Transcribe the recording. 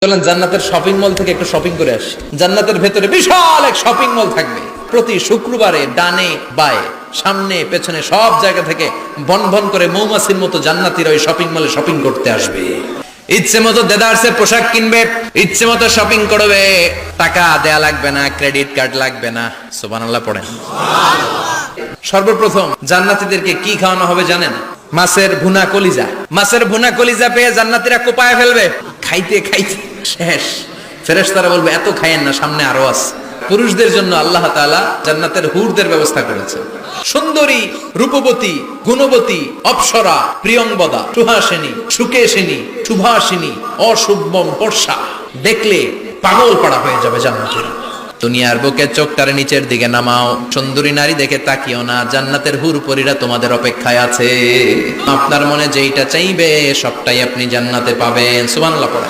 চলেন জান্নাতের shopping mall থেকে একটু শপিং করে আসি। জান্নাতের ভেতরে বিশাল এক শপিং মল থাকবে। প্রতি শুক্রবারে ডানে বায়ে সামনে পেছনে সব জায়গা থেকে বন বন করে মৌমাছির মতো জান্নাতীরা ওই শপিং মলে শপিং করতে আসবে। ইচ্ছে মতো দেদারসের পোশাক কিনবে, ইচ্ছে মতো শপিং করবে, টাকা দেয়া লাগবে না, ক্রেডিট কার্ড লাগবে না। সুবহানাল্লাহ পড়েন। সর্বপ্রথম জান্নাতীদেরকে কি খাওয়ানো হবে জানেন? মাছের ভুনা কলিজা। মাছের ভুনা কলিজা পেয়ে জান্নাতীরা কোপায় ফেলবে। খাইতে খাইতে শেষ। ফেরেশতারা বলবে এত খাইয়েন না, সামনে আরো আছে। পুরুষদের জন্য আল্লাহ তাআলা জান্নাতের হুরদের ব্যবস্থা করেছে। সুন্দরী, রূপবতী, গুণবতী, অপ্সরা, প্রিয়ংবদা, সুহাসিনী, সুকেশিনী, সুভাষিনী, অশুভম বর্ষা, দেখলে পাগল পাড়া হয়ে যাবে জান্নাতীরা। দুনিয়ার বুকে চোখটারে নিচের দিকে নামাও, সুন্দরী নারী দেখে তাকিও না, জান্নাতের হুরপরীরা তোমাদের অপেক্ষায় আছে। আপনার মনে যেইটা চাইবে সবটাই আপনি জান্নাতে পাবেন। সুবহানাল্লাহ পড়া।